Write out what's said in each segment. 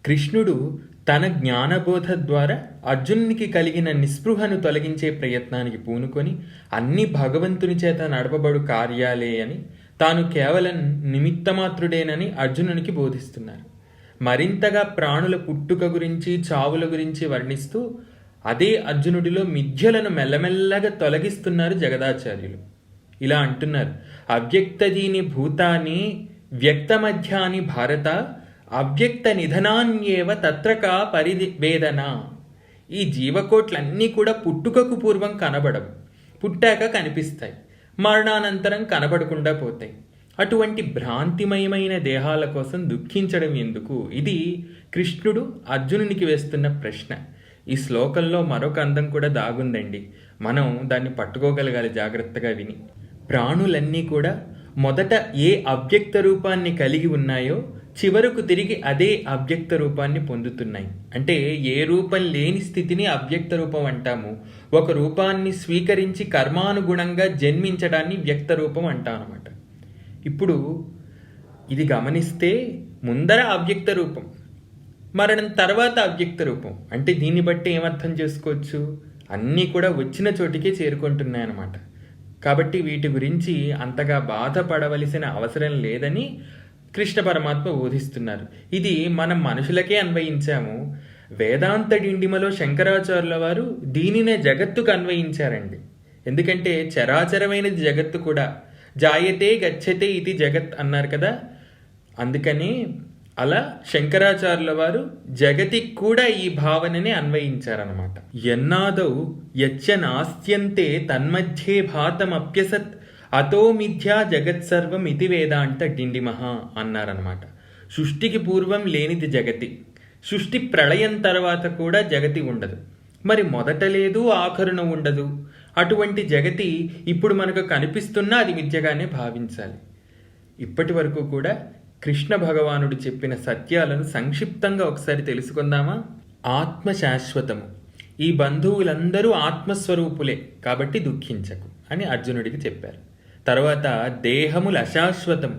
కృష్ణుడు తన జ్ఞానబోధ ద్వారా అర్జునునికి కలిగిన నిస్పృహను తొలగించే ప్రయత్నానికి పూనుకొని అన్ని భగవంతుని చేత నడపబడు కార్యాలే అని, తాను కేవలం నిమిత్తమాత్రుడేనని అర్జునునికి బోధిస్తున్నారు. మరింతగా ప్రాణుల పుట్టుక గురించి చావుల గురించి వర్ణిస్తూ అదే అర్జునుడిలో మిథ్యలను మెల్లమెల్లగా తొలగిస్తున్నారు జగదాచార్యులు. ఇలా అంటున్నారు: అవ్యక్తదీని భూతాన్ని వ్యక్తమధ్యాని భారత అవ్యక్త నిధనాన్యేవ తత్రకా పరివేదన. ఈ జీవకోట్లన్నీ కూడా పుట్టుకకు పూర్వం కనబడవు, పుట్టాక కనిపిస్తాయి, మరణానంతరం కనబడకుండా పోతాయి. అటువంటి భ్రాంతిమయమైన దేహాల కోసం దుఃఖించడం ఎందుకు? ఇది కృష్ణుడు అర్జునునికి వేస్తున్న ప్రశ్న. ఈ శ్లోకంలో మరొక అందం కూడా దాగుందండి. మనం దాన్ని పట్టుకోగలగాలి జాగ్రత్తగా విని. ప్రాణులన్నీ కూడా మొదట ఏ అవ్యక్త రూపాన్ని కలిగి ఉన్నాయో చివరకు తిరిగి అదే అవ్యక్త రూపాన్ని పొందుతున్నాయి. అంటే ఏ రూపం లేని స్థితిని అవ్యక్త రూపం అంటాము. ఒక రూపాన్ని స్వీకరించి కర్మానుగుణంగా జన్మించడాన్ని వ్యక్త రూపం అంటాం అన్నమాట. ఇప్పుడు ఇది గమనిస్తే ముందర అవ్యక్త రూపం, మరణం తర్వాత అవ్యక్త రూపం. అంటే దీన్ని బట్టి ఏమర్థం చేసుకోవచ్చు? అన్నీ కూడా వచ్చిన చోటికే చేరుకుంటున్నాయన్నమాట. కాబట్టి వీటి గురించి అంతగా బాధపడవలసిన అవసరం లేదని కృష్ణ పరమాత్మ బోధిస్తున్నారు. ఇది మనం మనుషులకే అన్వయించాము. వేదాంత డిండిమలో శంకరాచార్యుల వారు దీనినే జగత్తుకు అన్వయించారండి. ఎందుకంటే చరాచరమైనది జగత్తు కూడా. జాయతే గచ్చతే ఇది జగత్ అన్నారు కదా. అందుకని అలా శంకరాచార్యుల వారు జగతికి కూడా ఈ భావనని అన్వయించారనమాట. ఎన్నాదౌ యచ్చ నాస్త్యంతే తన్మధ్యే భాతమప్యసత్ అతో మిథ్యా జగత్సర్వం ఇతి వేదాంత డిండిమహ అన్నారనమాట. సృష్టికి పూర్వం లేనిది జగతి, సృష్టి ప్రళయం తర్వాత కూడా జగతి ఉండదు. మరి మొదట లేదు, ఆఖరున ఉండదు. అటువంటి జగతి ఇప్పుడు మనకు కనిపిస్తున్నా అది మిథ్యగానే భావించాలి. ఇప్పటి వరకు కూడా కృష్ణ భగవానుడు చెప్పిన సత్యాలను సంక్షిప్తంగా ఒకసారి తెలుసుకుందామా? ఆత్మ శాశ్వతము, ఈ బంధువులందరూ ఆత్మస్వరూపులే కాబట్టి దుఃఖించకు అని అర్జునుడికి చెప్పారు. తర్వాత దేహములు అశాశ్వతం,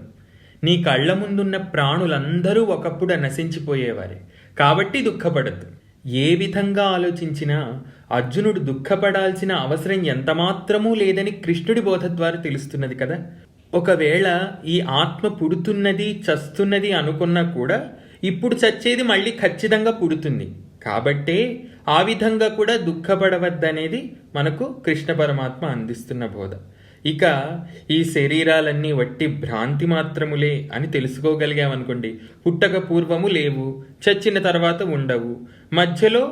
నీ కళ్ళ ముందున్న ప్రాణులందరూ ఒకప్పుడు నశించిపోయేవారే కాబట్టి దుఃఖపడద్దు. ఏ విధంగా ఆలోచించినా అర్జునుడు దుఃఖపడాల్సిన అవసరం ఎంతమాత్రమూ లేదని కృష్ణుడి బోధ ద్వారా తెలుస్తున్నది కదా. ఒకవేళ ఈ ఆత్మ పుడుతున్నది చస్తున్నది అనుకున్నా కూడా ఇప్పుడు చచ్చేది మళ్ళీ ఖచ్చితంగా పుడుతుంది. కాబట్టే ఆ విధంగా కూడా దుఃఖపడవద్దనేది మనకు కృష్ణ పరమాత్మ అందిస్తున్న బోధ. ఇక ఈ శరీరాలన్నీ వట్టి భ్రాంతి మాత్రములే అని తెలుసుకోగలిగామనుకోండి, పుట్టక పూర్వము లేవు, చచ్చిన తర్వాత ఉండవు, మధ్యలో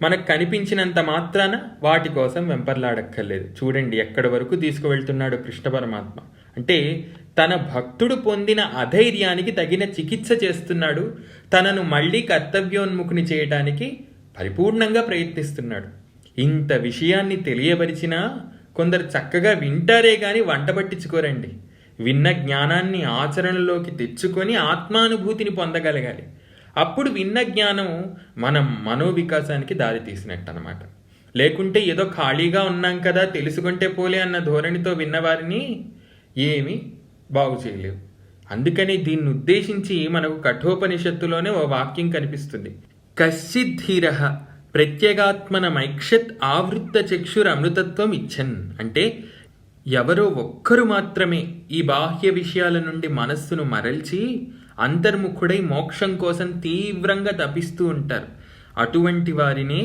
మనకు కనిపించినంత మాత్రాన వాటి కోసం వెంపర్లాడక్కర్లేదు. చూడండి ఎక్కడి వరకు తీసుకువెళ్తున్నాడు కృష్ణ పరమాత్మ. అంటే తన భక్తుడు పొందిన అధైర్యానికి తగిన చికిత్స చేస్తున్నాడు. తనను మళ్ళీ కర్తవ్యోన్ముఖుని చేయడానికి పరిపూర్ణంగా ప్రయత్నిస్తున్నాడు. ఇంత విషయాన్ని తెలియబరిచినా కొందరు చక్కగా వింటారే గాని వంట పట్టించుకోరండి. విన్న జ్ఞానాన్ని ఆచరణలోకి తెచ్చుకొని ఆత్మానుభూతిని పొందగలగాలి. అప్పుడు విన్న జ్ఞానం మనం మనోవికాసానికి దారి తీసినట్టు అనమాట. లేకుంటే ఏదో ఖాళీగా ఉన్నాం కదా తెలుసుకుంటే పోలే అన్న ధోరణితో విన్నవారిని ఏమీ బాగు చేయలేవు. అందుకని దీన్ని ఉద్దేశించి మనకు కఠోపనిషత్తులోనే ఓ వాక్యం కనిపిస్తుంది: కశ్చిద్ధీర ప్రత్యేగాత్మనమైక్షత్ ఆవృత్త చక్షుర్ అమృతత్వం ఇచ్చన్. అంటే ఎవరో ఒక్కరు మాత్రమే ఈ బాహ్య విషయాల నుండి మనస్సును మరల్చి అంతర్ముఖుడై మోక్షం కోసం తీవ్రంగా తపిస్తూ ఉంటారు. అటువంటి వారినే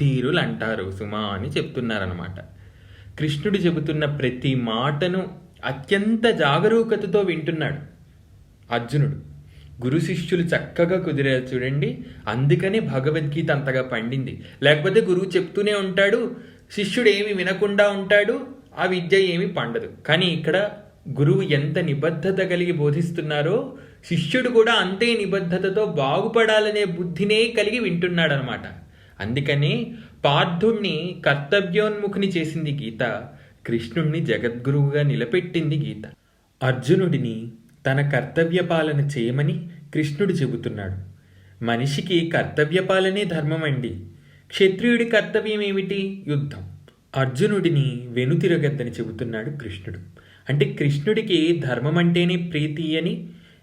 ధీరులు అంటారు సుమా అని చెప్తున్నారనమాట. కృష్ణుడు చెబుతున్న ప్రతి మాటను అత్యంత జాగరూకతతో వింటున్నాడు అర్జునుడు. గురు శిష్యులు చక్కగా కుదిరారు చూడండి. అందుకనే భగవద్గీత అంతగా పండింది. లేకపోతే గురువు చెప్తూనే ఉంటాడు, శిష్యుడు ఏమి వినకుండా ఉంటాడు, ఆ విద్య ఏమి పండదు. కానీ ఇక్కడ గురువు ఎంత నిబద్ధత కలిగి బోధిస్తున్నారో శిష్యుడు కూడా అంతే నిబద్ధతతో బాగుపడాలనే బుద్ధినే కలిగి వింటున్నాడనమాట. అందుకని పార్థుణ్ణి కర్తవ్యోన్ముఖుని చేసింది గీత, కృష్ణుణ్ణి జగద్గురువుగా నిలబెట్టింది గీత. అర్జునుడిని తన కర్తవ్యపాలన చేయమని కృష్ణుడు చెబుతున్నాడు. మనిషికి కర్తవ్యపాలనే ధర్మం అండి. క్షత్రియుడి కర్తవ్యం ఏమిటి? యుద్ధం. అర్జునుడిని వెనుతిరగద్దని చెబుతున్నాడు కృష్ణుడు. అంటే కృష్ణుడికి ధర్మం అంటేనే ప్రీతి అని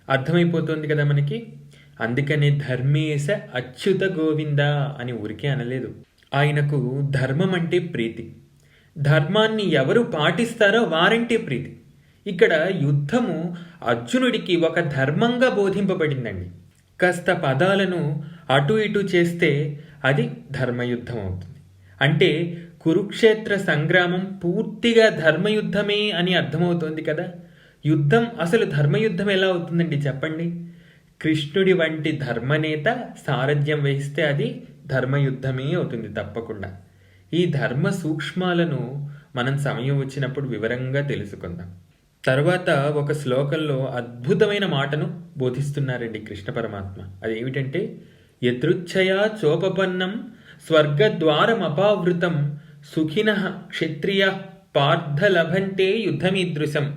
అర్థమైపోతుంది కదా మనకి. అందుకనే ధర్మేశ అచ్యుత గోవింద అని ఊరికే అనలేదు. ఆయనకు ధర్మం అంటే ప్రీతి. ధర్మాన్ని ఎవరు పాటిస్తారో వారంటే ప్రీతి. ఇక్కడ యుద్ధము అర్జునుడికి ఒక ధర్మంగా బోధింపబడిందండి. కాస్త పదాలను అటు ఇటు చేస్తే అది ధర్మయుద్ధం అవుతుంది. అంటే కురుక్షేత్ర సంగ్రామం పూర్తిగా ధర్మయుద్ధమే అని అర్థమవుతోంది కదా. యుద్ధం అసలు ధర్మయుద్ధం ఎలా అవుతుందండి చెప్పండి? కృష్ణుడి వంటి ధర్మనేత సారథ్యం వహిస్తే అది ధర్మయుద్ధమే అవుతుంది తప్పకుండా. ఈ ధర్మ సూక్ష్మాలను మనం సమయం వచ్చినప్పుడు వివరంగా తెలుసుకుందాం. తర్వాత ఒక శ్లోకంలో అద్భుతమైన మాటను బోధిస్తున్నారండి కృష్ణ పరమాత్మ. అదేమిటంటే, యదృచ్ఛయా చోపపన్నం స్వర్గద్వారమపావృతం సుఖినః క్షత్రియ పార్థ లభంతే యుద్ధమీదృశం.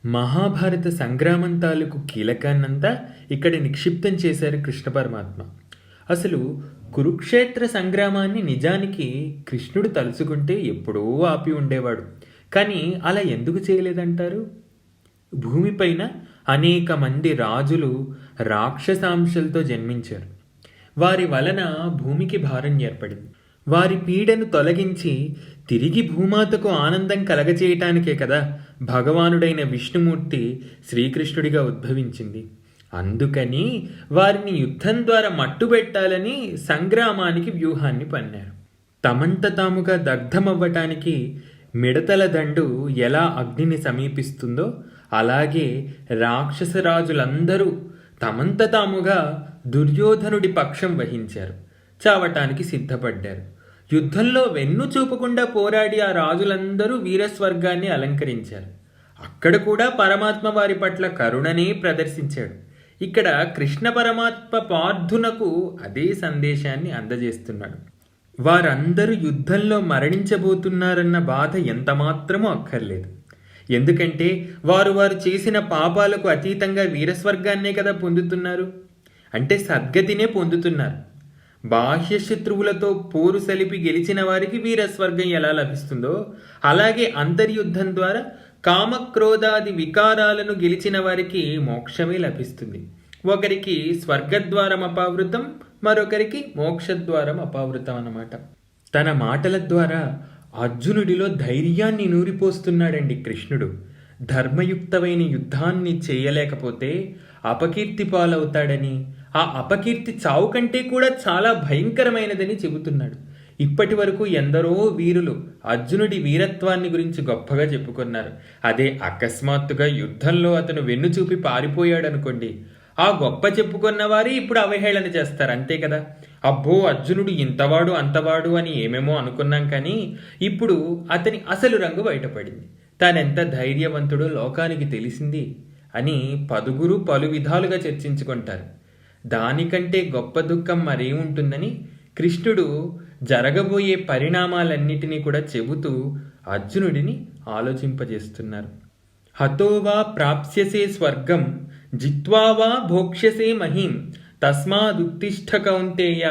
మహాభారత సంగ్రామం తాలూకు కీలకాన్నంతా ఇక్కడ నిక్షిప్తం చేశారు కృష్ణ పరమాత్మ. అసలు కురుక్షేత్ర సంగ్రామాన్ని నిజానికి కృష్ణుడు తలుచుకుంటే ఎప్పుడో ఆపి ఉండేవాడు. కానీ అలా ఎందుకు చేయలేదంటారు? భూమిపైన అనేక మంది రాజులు రాక్షసాంశలతో జన్మించారు. వారి వలన భూమికి భారం ఏర్పడింది. వారి పీడను తొలగించి తిరిగి భూమాతకు ఆనందం కలగచేయటానికే కదా భగవానుడైన విష్ణుమూర్తి శ్రీకృష్ణుడిగా ఉద్భవించింది. అందుకని వారిని యుద్ధం ద్వారా మట్టుబెట్టాలని సంగ్రామానికి వ్యూహాన్ని పన్నారు. తమంత తాముగా దగ్ధమవ్వటానికి మిడతల దండు ఎలా అగ్నిని సమీపిస్తుందో అలాగే రాక్షసరాజులందరూ తమంత తాముగా దుర్యోధనుడి పక్షం వహించారు. చావటానికి సిద్ధపడ్డారు. యుద్ధంలో వెన్ను చూపకుండా పోరాడి ఆ రాజులందరూ వీరస్వర్గాన్ని అలంకరించారు. అక్కడ కూడా పరమాత్మ వారి పట్ల కరుణనే ప్రదర్శించాడు. ఇక్కడ కృష్ణ పరమాత్మ పార్థునకు అదే సందేశాన్ని అందజేస్తున్నాడు. వారందరూ యుద్ధంలో మరణించబోతున్నారన్న బాధ ఎంతమాత్రమూ అక్కర్లేదు. ఎందుకంటే వారు చేసిన పాపాలకు అతీతంగా వీరస్వర్గాన్నే కదా పొందుతున్నారు. అంటే సద్గతినే పొందుతున్నారు. బాహ్య శత్రువులతో పోరు సలిపి గెలిచిన వారికి వీరస్వర్గం ఎలా లభిస్తుందో అలాగే అంతర్యుద్ధం ద్వారా కామక్రోధాది వికారాలను గెలిచిన వారికి మోక్షమే లభిస్తుంది. ఒకరికి స్వర్గద్వారం అపావృతం, మరొకరికి మోక్షద్వారం అపావృతం అన్నమాట. తన మాటల ద్వారా అర్జునుడిలో ధైర్యాన్ని నూరిపోస్తున్నాడండి కృష్ణుడు. ధర్మయుక్తమైన యుద్ధాన్ని చేయలేకపోతే అపకీర్తి పాలవుతాడని, ఆ అపకీర్తి చావు కంటే కూడా చాలా భయంకరమైనదని చెబుతున్నాడు. ఇప్పటి వరకు ఎందరో వీరులు అర్జునుడి వీరత్వాన్ని గురించి గొప్పగా చెప్పుకున్నారు. అదే అకస్మాత్తుగా యుద్ధంలో అతను వెన్ను చూపి పారిపోయాడనుకోండి, ఆ గొప్ప చెప్పుకున్న వారే ఇప్పుడు అవహేళన చేస్తారు, అంతే కదా. అబ్బో అర్జునుడు ఇంతవాడు అంతవాడు అని ఏమేమో అనుకున్నాం, కానీ ఇప్పుడు అతని అసలు రంగు బయటపడింది. తానెంత ధైర్యవంతుడో లోకానికి తెలిసింది అని పలువురు పలు విధాలుగా చర్చించుకుంటారు. దానికంటే గొప్ప దుఃఖం మరేముంటుందని కృష్ణుడు జరగబోయే పరిణామాలన్నిటినీ కూడా చెబుతూ అర్జునుడిని ఆలోచింపజేస్తున్నారు. హతోవా ప్రాప్స్యసే స్వర్గం జిత్వా వా భోక్ష్యసే మహీం తస్మాదుత్తిష్ఠ కౌంతేయ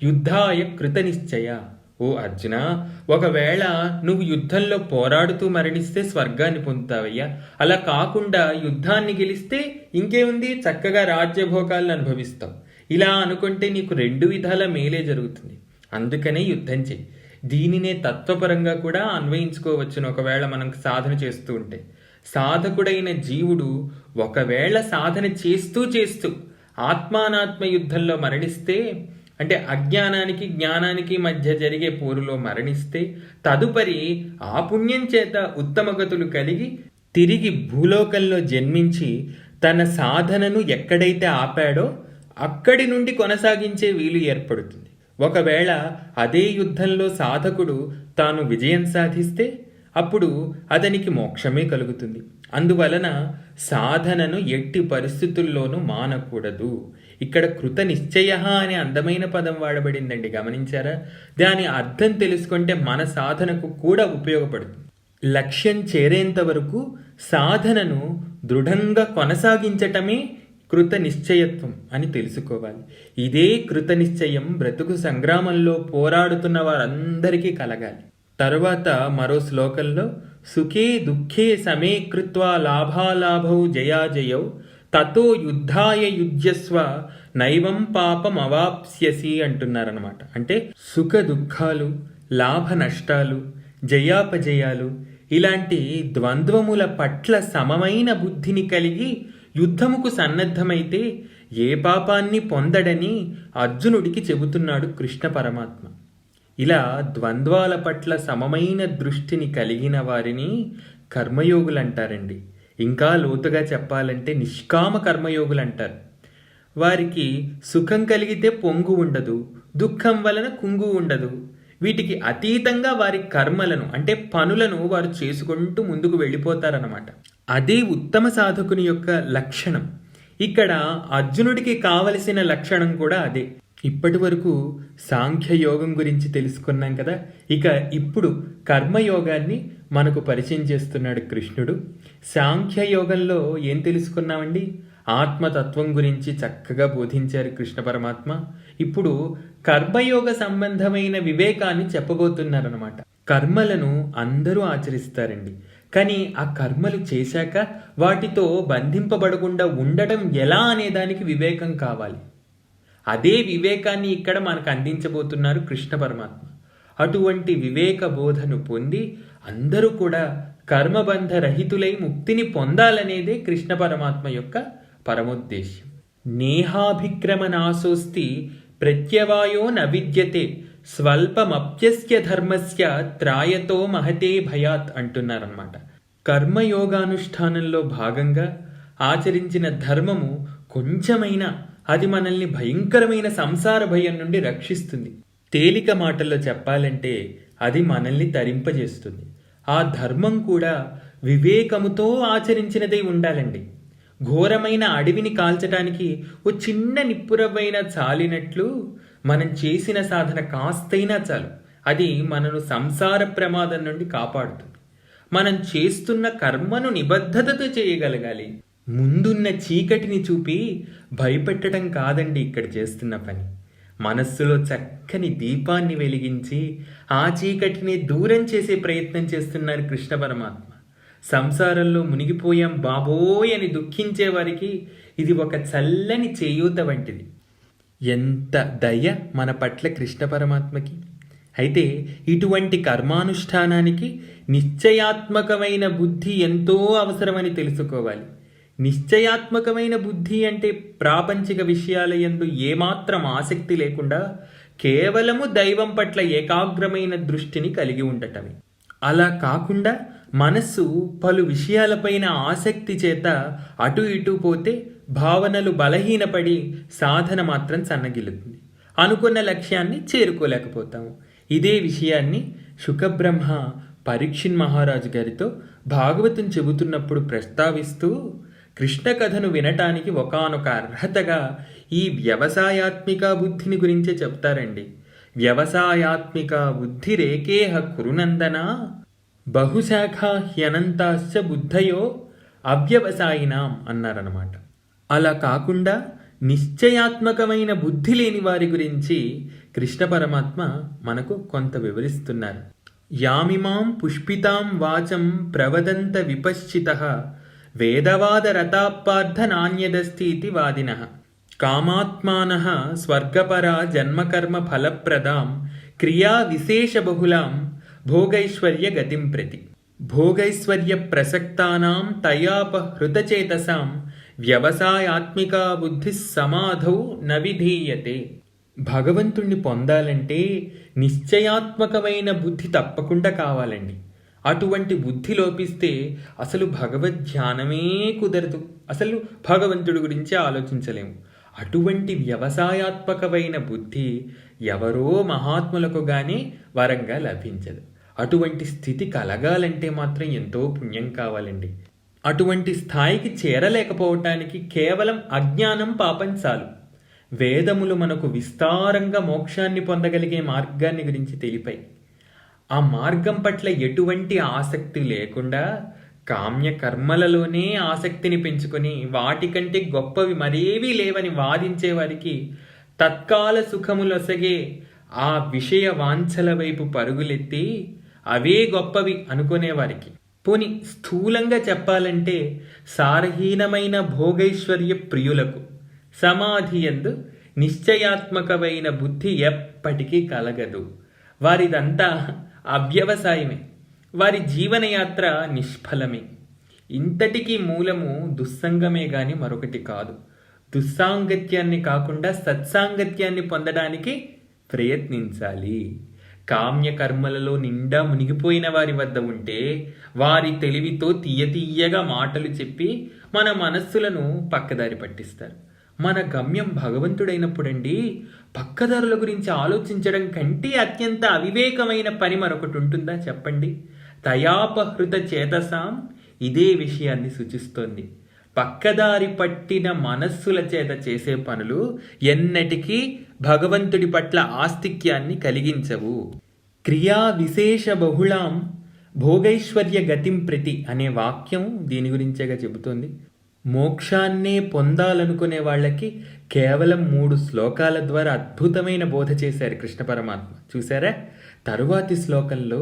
యుద్ధాయ కృతనిశ్చయ. ఓ అర్జున, ఒకవేళ నువ్వు యుద్ధంలో పోరాడుతూ మరణిస్తే స్వర్గాన్ని పొందుతావయ్యా. అలా కాకుండా యుద్ధాన్ని గెలిస్తే ఇంకేముంది, చక్కగా రాజ్యభోగాలను అనుభవిస్తావు. ఇలా అనుకుంటే నీకు రెండు విధాల మేలే జరుగుతుంది. అందుకనే యుద్ధం చెయ్యి. దీనినే తత్వపరంగా కూడా అన్వయించుకోవచ్చును. ఒకవేళ మనం సాధన చేస్తూ ఉంటే, సాధకుడైన జీవుడు ఒకవేళ సాధన చేస్తూ ఆత్మానాత్మ యుద్ధంలో మరణిస్తే, అంటే అజ్ఞానానికి జ్ఞానానికి మధ్య జరిగే పోరులో మరణిస్తే, తదుపరి ఆ పుణ్యం చేత ఉత్తమగతులు కలిగి తిరిగి భూలోకంలో జన్మించి తన సాధనను ఎక్కడైతే ఆపాడో అక్కడి నుండి కొనసాగించే వీలు ఏర్పడుతుంది. ఒకవేళ అదే యుద్ధంలో సాధకుడు తాను విజయం సాధిస్తే అప్పుడు అతనికి మోక్షమే కలుగుతుంది. అందువలన సాధనను ఎట్టి పరిస్థితుల్లోనూ మానకూడదు. ఇక్కడ కృత నిశ్చయ అనే అందమైన పదం వాడబడిందండి, గమనించారా? దాని అర్థం తెలుసుకుంటే మన సాధనకు కూడా ఉపయోగపడుతుంది. లక్ష్యం చేరేంత వరకు సాధనను దృఢంగా కొనసాగించటమే కృత నిశ్చయత్వం అని తెలుసుకోవాలి. ఇదే కృత నిశ్చయం బ్రతుకు సంగ్రామంలో పోరాడుతున్న వారందరికీ కలగాలి. తరువాత మరో శ్లోకంలో సుఖే దుఃఖే సమే కృత్వా లాభాలాభౌ జయాజయౌ తతో యుద్ధాయ యుజ్యస్వ నైవం పాపం అవాప్స్యసి అంటున్నారనమాట. అంటే సుఖ దుఃఖాలు, లాభ నష్టాలు, జయాపజయాలు ఇలాంటి ద్వంద్వముల పట్ల సమమైన బుద్ధిని కలిగి యుద్ధముకు సన్నద్ధమైతే ఏ పాపాన్ని పొందడని అర్జునుడికి చెబుతున్నాడు కృష్ణ పరమాత్మ. ఇలా ద్వంద్వాల పట్ల సమమైన దృష్టిని కలిగిన వారిని కర్మయోగులు అంటారండి. ఇంకా లోతుగా చెప్పాలంటే నిష్కామ కర్మయోగులు అంటారు. వారికి సుఖం కలిగితే పొంగు ఉండదు, దుఃఖం వలన కుంగు ఉండదు. వీటికి అతీతంగా వారి కర్మలను అంటే పనులను వారు చేసుకుంటూ ముందుకు వెళ్ళిపోతారన్నమాట. అదే ఉత్తమ సాధకుని యొక్క లక్షణం. ఇక్కడ అర్జునుడికి కావలసిన లక్షణం కూడా అదే. ఇప్పటి వరకు సాంఖ్యయోగం గురించి తెలుసుకున్నాం కదా. ఇక ఇప్పుడు కర్మయోగాన్ని మనకు పరిచయం చేస్తున్నాడు కృష్ణుడు. సాంఖ్యయోగంలో ఏం తెలుసుకున్నామండి? ఆత్మతత్వం గురించి చక్కగా బోధించారు కృష్ణ పరమాత్మ. ఇప్పుడు కర్మయోగ సంబంధమైన వివేకాన్ని చెప్పబోతున్నారన్నమాట. కర్మలను అందరూ ఆచరిస్తారండి, కానీ ఆ కర్మలు చేశాక వాటితో బంధింపబడకుండా ఉండడం ఎలా అనేదానికి వివేకం కావాలి. అదే వివేకాన్ని ఇక్కడ మనకు అందించబోతున్నారు కృష్ణ పరమాత్మ. అటువంటి వివేక బోధను పొంది అందరూ కూడా కర్మబంధ రహితులై ముక్తిని పొందాలనేదే కృష్ణ పరమాత్మ యొక్క పరమోద్దేశ్యం. నేహాభిక్రమనాశోస్తి ప్రత్యవాయో న విద్యతే స్వల్పమప్యస్య ధర్మస్య త్రాయతో మహతే భయాత్ అంటున్నారన్నమాట. కర్మయోగానుష్ఠానంలో భాగంగా ఆచరించిన ధర్మము కొంచెమైనా అది మనల్ని భయంకరమైన సంసార భయం నుండి రక్షిస్తుంది. తేలిక మాటల్లో చెప్పాలంటే అది మనల్ని తరింపజేస్తుంది. ఆ ధర్మం కూడా వివేకముతో ఆచరించినదై ఉండాలండి. ఘోరమైన అడవిని కాల్చటానికి ఓ చిన్న నిప్పురవ్వైనా చాలినట్లు మనం చేసిన సాధన కాస్తైనా చాలు, అది మనను సంసార ప్రమాదం నుండి కాపాడుతుంది. మనం చేస్తున్న కర్మను నిబద్ధతతో చేయగలగాలి. ముందున్న చీకటిని చూపి భయపెట్టడం కాదండి ఇక్కడ చేస్తున్న పని. మనస్సులో చక్కని దీపాన్ని వెలిగించి ఆ చీకటిని దూరం చేసే ప్రయత్నం చేస్తున్నారు కృష్ణ పరమాత్మ. సంసారంలో మునిగిపోయాం బాబోయ్ అని దుఃఖించే వారికి ఇది ఒక చల్లని చేయూత వంటిది. ఎంత దయ మన పట్ల కృష్ణ పరమాత్మకి. అయితే ఇటువంటి కర్మానుష్ఠానానికి నిశ్చయాత్మకమైన బుద్ధి ఎంతో అవసరమని తెలుసుకోవాలి. నిశ్చయాత్మకమైన బుద్ధి అంటే ప్రాపంచిక విషయాల యందు ఏమాత్రం ఆసక్తి లేకుండా కేవలము దైవం పట్ల ఏకాగ్రమైన దృష్టిని కలిగి ఉండటమే. అలా కాకుండా మనస్సు పలు విషయాలపైన ఆసక్తి చేత అటు ఇటు పోతే భావనలు బలహీనపడి సాధన మాత్రం సన్నగిలుతుంది. అనుకున్న లక్ష్యాన్ని చేరుకోలేకపోతాము. ఇదే విషయాన్ని శుకబ్రహ్మ పరీక్షిన్ మహారాజు గారితో భాగవతం చెబుతున్నప్పుడు ప్రస్తావిస్తూ కృష్ణ కథను వినటానికి ఒకానొక అర్హతగా ఈ వ్యవసాయాత్మిక బుద్ధిని గురించే చెప్తారండి. వ్యవసాయాత్మిక బుద్ధి రేకేహ కురునందన బహుశాఖా హ్యనంతాశ్చ బుద్ధయో అవ్యవసాయినాం అన్నారన్నమాట. అలా కాకుండా నిశ్చయాత్మకమైన బుద్ధి లేని వారి గురించి కృష్ణ పరమాత్మ మనకు కొంత వివరిస్తున్నారు. యామిమాం పుష్పితాం వాచం ప్రవదంత విపశ్చితః వేదవాద రతాపార్థ నాణ్యదస్తి ఇతి వాదినః కామాత్మానః స్వర్గపరా జన్మకర్మ ఫలప్రదాం క్రియా విశేష బహుళాం భోగైశ్వర్య గతిం ప్రతి భోగైశ్వర్య ప్రసక్తానాం తయాపహృతచేతసాం వ్యవసాయాత్మికా బుద్ధి సమాధౌ న విధీయతే. భగవంతుణ్ణి పొందాలంటే నిశ్చయాత్మకమైన బుద్ధి తప్పకుండా కావాలండి. అటువంటి బుద్ధి లోపిస్తే అసలు భగవద్ధ్యానమే కుదరదు, అసలు భగవంతుడి గురించి ఆలోచించలేము. అటువంటి వ్యవసాయాత్మకమైన బుద్ధి ఎవరో మహాత్ములకు గానీ వరంగా లభించదు. అటువంటి స్థితి కలగాలంటే మాత్రం ఎంతో పుణ్యం కావాలండి. అటువంటి స్థాయికి చేరలేకపోవటానికి కేవలం అజ్ఞానం పాపం చాలు. వేదములు మనకు విస్తారంగా మోక్షాన్ని పొందగలిగే మార్గాన్ని గురించి తెలిపాయి. ఆ మార్గం పట్ల ఎటువంటి ఆసక్తి లేకుండా కామ్య కర్మలలోనే ఆసక్తిని పెంచుకొని వాటికంటే గొప్పవి మరేవీ లేవని వాదించే వారికి తత్కాల సుఖములొసగే ఆ విషయ వాంఛల వైపు పరుగులెత్తి అవే గొప్పవి అనుకునేవారికి, పోని స్థూలంగా చెప్పాలంటే సారహీనమైన భోగైశ్వర్య ప్రియులకు, సమాధి యందు నిశ్చయాత్మకమైన బుద్ధి ఎప్పటికీ కలగదు. వారిదంతా అవ్యవసాయమే. వారి జీవనయాత్ర నిష్ఫలమే. ఇంతటికీ మూలము దుస్సంగమే గాని మరొకటి కాదు. దుస్సాంగత్యాన్ని కాకుండా సత్సాంగత్యాన్ని పొందడానికి ప్రయత్నించాలి. కామ్య కర్మలలో నిండా మునిగిపోయిన వారి వద్ద ఉంటే వారి తెలివితో తీయగా మాటలు చెప్పి మన మనస్సులను పక్కదారి పట్టిస్తారు. మన గమ్యం భగవంతుడైనప్పుడండి పక్కదారుల గురించి ఆలోచించడం కంటే అత్యంత అవివేకమైన పని మరొకటి ఉంటుందా చెప్పండి? తయాపహృత చేతసాం ఇదే విషయాన్ని సూచిస్తోంది. పక్కదారి పట్టిన మనస్సుల చేత చేసే పనులు ఎన్నటికీ భగవంతుడి పట్ల ఆస్తిక్యాన్ని కలిగించవు. క్రియా విశేష బహుళాం భోగైశ్వర్య గతిం ప్రతి అనే వాక్యం దీని గురించేగా చెబుతోంది. మోక్షాన్నే పొందాలనుకునే వాళ్ళకి కేవలం 3 శ్లోకాల ద్వారా అద్భుతమైన బోధ చేశారు కృష్ణ పరమాత్మ. చూసారా? తరువాతి శ్లోకంలో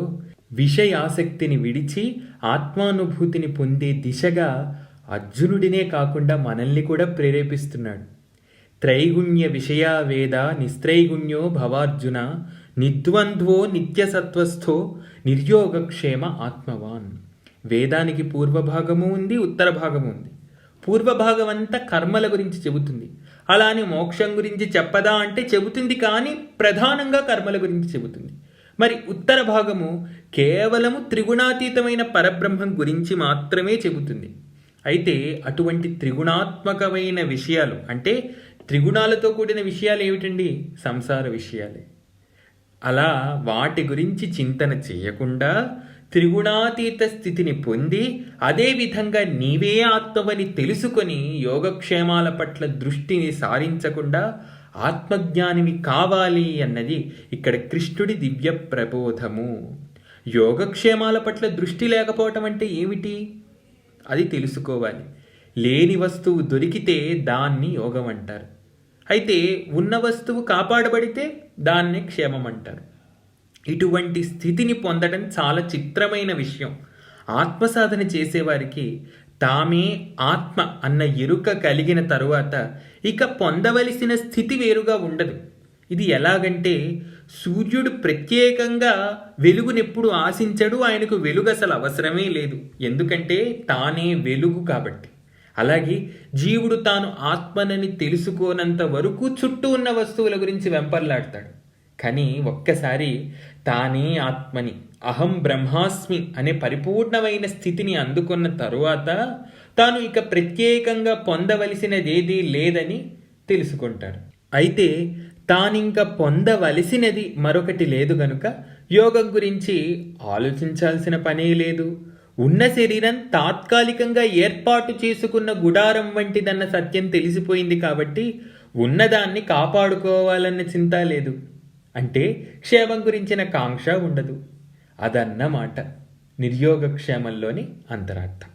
విషయాసక్తిని విడిచి ఆత్మానుభూతిని పొందే దిశగా అర్జునుడినే కాకుండా మనల్ని కూడా ప్రేరేపిస్తున్నాడు. త్రైగుణ్య విషయా వేద నిస్త్రైగుణ్యో భవార్జున నిద్వంద్వో నిత్యసత్వస్థో నిర్యోగక్షేమ ఆత్మవాన్. వేదానికి పూర్వభాగము ఉంది, ఉత్తర భాగము ఉంది. పూర్వభాగం అంతా కర్మల గురించి చెబుతుంది. అలానే మోక్షం గురించి చెప్పదా అంటే చెబుతుంది, కానీ ప్రధానంగా కర్మల గురించి చెబుతుంది. మరి ఉత్తర భాగము కేవలము త్రిగుణాతీతమైన పరబ్రహ్మం గురించి మాత్రమే చెబుతుంది. అయితే అటువంటి త్రిగుణాత్మకమైన విషయాలు అంటే త్రిగుణాలతో కూడిన విషయాలు ఏమిటండి? సంసార విషయాలే. అలా వాటి గురించి చింతన చేయకుండా త్రిగుణాతీత స్థితిని పొంది అదేవిధంగా నీవే ఆత్మవని తెలుసుకొని యోగక్షేమాల పట్ల దృష్టిని సారించకుండా ఆత్మజ్ఞానివి కావాలి అన్నది ఇక్కడ కృష్ణుడి దివ్య ప్రబోధము. యోగక్షేమాల పట్ల దృష్టి లేకపోవటం అంటే ఏమిటి? అది తెలుసుకోవాలి. లేని వస్తువు దొరికితే దాన్ని యోగం అంటారు. అయితే ఉన్న వస్తువు కాపాడబడితే దాన్ని క్షేమం అంటారు. ఇటువంటి స్థితిని పొందడం చాలా చిత్రమైన విషయం. ఆత్మసాధన చేసేవారికి తామే ఆత్మ అన్న ఎరుక కలిగిన తరువాత ఇక పొందవలసిన స్థితి వేరుగా ఉండదు. ఇది ఎలాగంటే సూర్యుడు ప్రత్యేకంగా వెలుగునెప్పుడు ఆశించడు, ఆయనకు వెలుగు అసలు అవసరమే లేదు, ఎందుకంటే తానే వెలుగు కాబట్టి. అలాగే జీవుడు తాను ఆత్మనని తెలుసుకోనంత వరకు చుట్టూ ఉన్న వస్తువుల గురించి వెంపర్లాడతాడు. కానీ ఒక్కసారి తానే ఆత్మని, అహం బ్రహ్మాస్మి అనే పరిపూర్ణమైన స్థితిని అందుకున్న తరువాత తాను ఇక ప్రత్యేకంగా పొందవలసినదేదీ లేదని తెలుసుకుంటాడు. అయితే తానింక పొందవలసినది మరొకటి లేదు గనుక యోగం గురించి ఆలోచించాల్సిన పనే లేదు. ఉన్న శరీరం తాత్కాలికంగా ఏర్పాటు చేసుకున్న గుడారం వంటిదన్న సత్యం తెలిసిపోయింది కాబట్టి ఉన్నదాన్ని కాపాడుకోవాలన్న చింత లేదు. అంటే క్షేమం గురించిన కాంక్ష ఉండదు. అదన్నమాట నిర్యోగక్షేమంలోని అంతరార్థం.